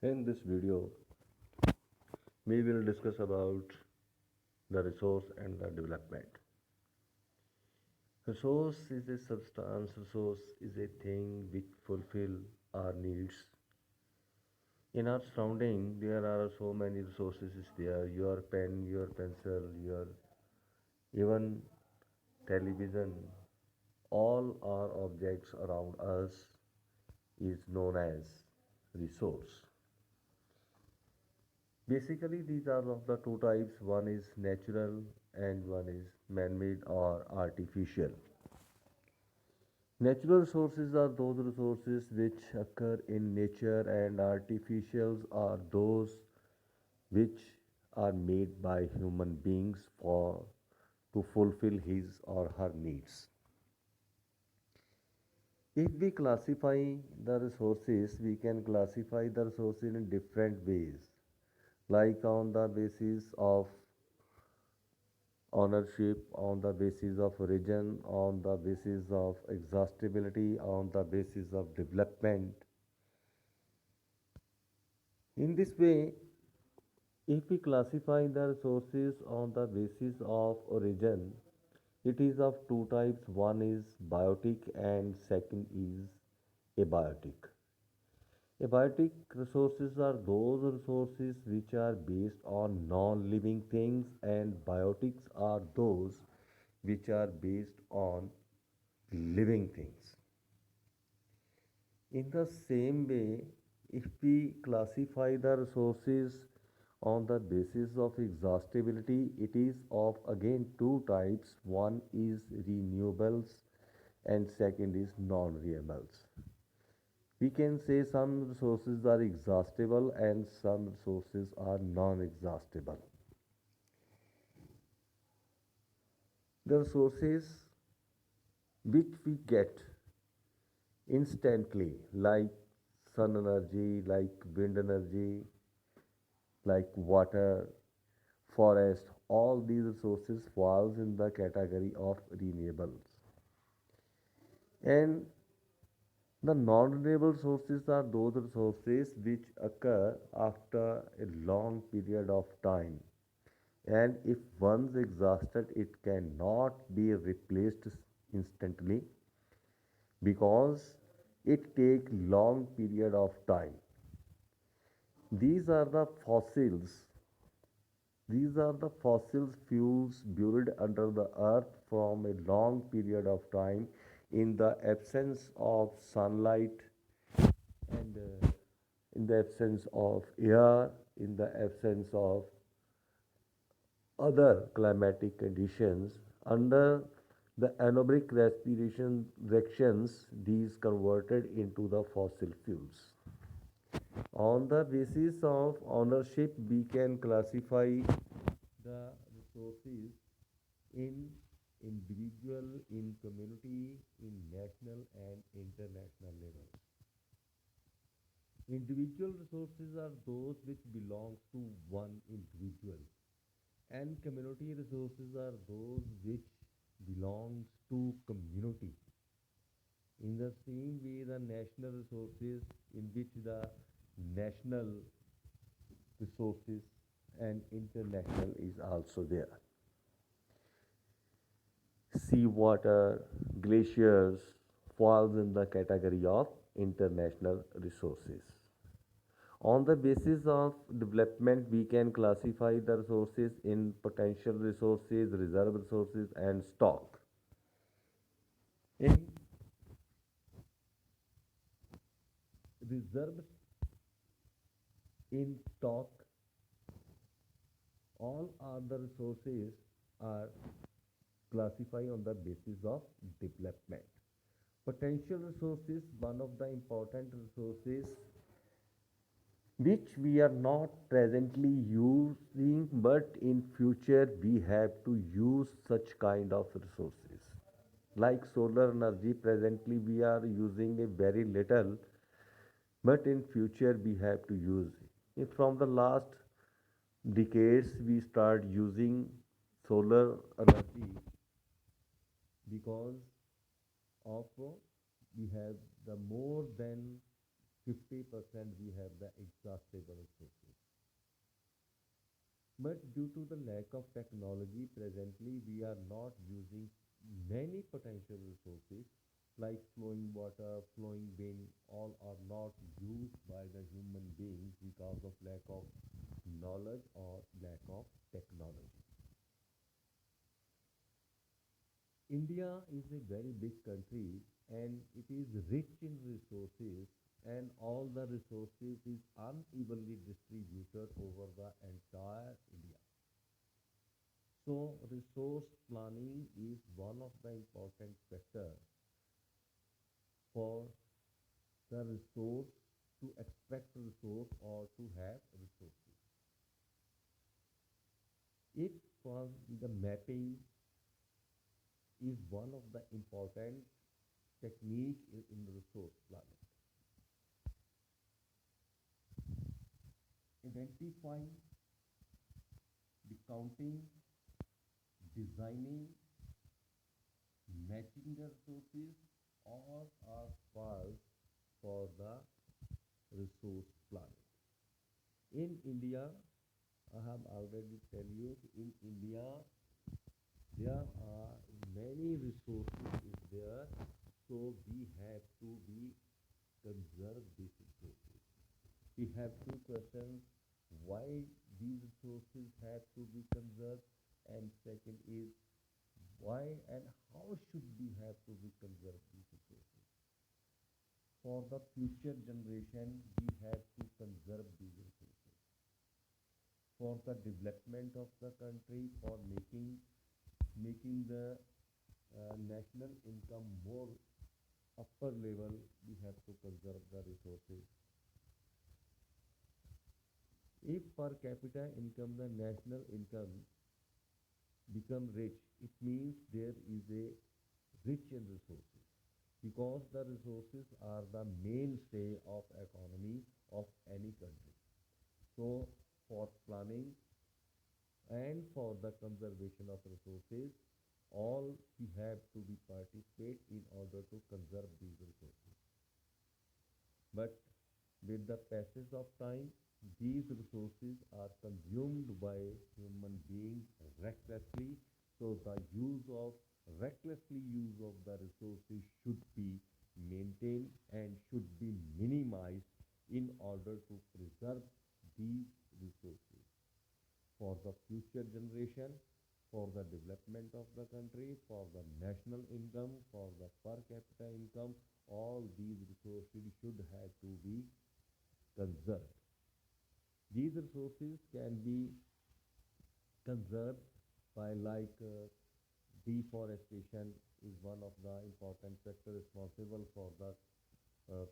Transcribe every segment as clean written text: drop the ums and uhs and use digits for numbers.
In this video, we will discuss about the resource and the development. Resource is a substance, resource is a thing which fulfill our needs. In our surrounding, there are so many resources is there. Your pen, your pencil, your even television, all our objects around us is known as resource. Basically, these are of the two types. One is natural and one is man-made or artificial. Natural resources are those resources which occur in nature, and artificials are those which are made by human beings for to fulfill his or her needs. If we classify the resources, we can classify the resources in different ways, like on the basis of ownership, on the basis of origin, on the basis of exhaustibility, on the basis of development. In this way, if we classify the resources on the basis of origin, it is of two types. One is biotic and second is abiotic. Abiotic resources are those resources which are based on non-living things, and biotics are those which are based on living things. In the same way, if we classify the resources on the basis of exhaustibility, it is of again two types. One is renewables and second is non-renewables. We can say some resources are exhaustible and some resources are non-exhaustible. The resources which we get instantly, like sun energy, like wind energy, like water, forest, all these resources falls in the category of renewables. And the non-renewable sources are those resources which occur after a long period of time, and if once exhausted it cannot be replaced instantly because it take long period of time. These are the fossils. These are the fossil fuels buried under the earth from a long period of time in the absence of sunlight and in the absence of air, in the absence of other climatic conditions. Under the anaerobic respiration reactions, these converted into the fossil fuels. On the basis of ownership, we can classify the resources in individual, in community, in national and international level. Individual resources are those which belong to one individual, and community resources are those which belongs to community. In the same way, the national resources in which the national resources and international is also there. Seawater, glaciers falls in the category of international resources. On the basis of development, we can classify the resources in potential resources, reserve resources, and stock. In reserve, in stock, all other resources are classified on the basis of development. Potential resources, one of the important resources which we are not presently using, but in future we have to use such kind of resources. Like solar energy, presently we are using a very little, but in future we have to use it. If from the last decades we start using solar energy because of we have the more than 50% we have the exhaustible resources. But due to the lack of technology, presently we are not using many potential resources like flowing water, flowing wind, all are not used by the human beings because of lack of knowledge or lack of technology. India is a very big country and it is rich in resources, and all the resources is unevenly distributed over the entire India. So resource planning is one of the important factors for the resource to extract resource or to have resources. If the mapping is one of the important technique in resource planning. Identifying, the counting, designing, matching the resources all are part for the resource planning. In India, I have already tell you, in India there are many resources is there, so we have to be conserve these resources. We have two questions: why these resources have to be conserved, and second is why and how should we have to be conserve these resources. For the future generation, we have to conserve these resources. For the development of the country, for making the national income more upper level, we have to conserve the resources. If per capita income, the national income become rich, it means there is a rich in resources, because the resources are the mainstay of economy of any country. So for planning and for the conservation of resources, all we have to be participate in order to conserve these resources. But with the passage of time, these resources are consumed by human beings recklessly. So the use of recklessly use of the resources should be maintained and should be minimized in order to preserve these resources for the future generation, for the development of the country, for the national income, for the per capita income. All these resources should have to be conserved. These resources can be conserved by deforestation is one of the important factor responsible for the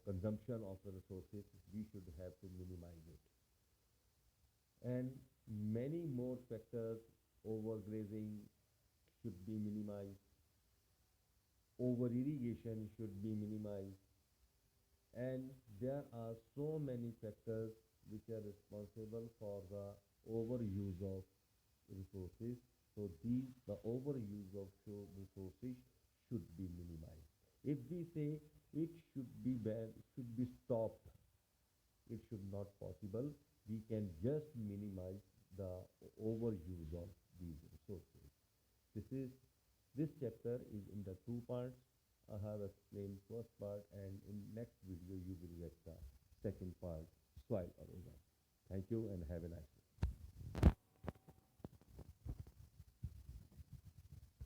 consumption of the resources. We should have to minimize it. And many more factors: overgrazing should be minimized, over irrigation should be minimized, and there are so many factors which are responsible for the overuse of resources. So the overuse of resources should be minimized. If we say it should be banned, it should be stopped, it should not possible. We can just minimize the overuse of these resources. This is this chapter is in the two parts. I have explained first part, and in next video you will get the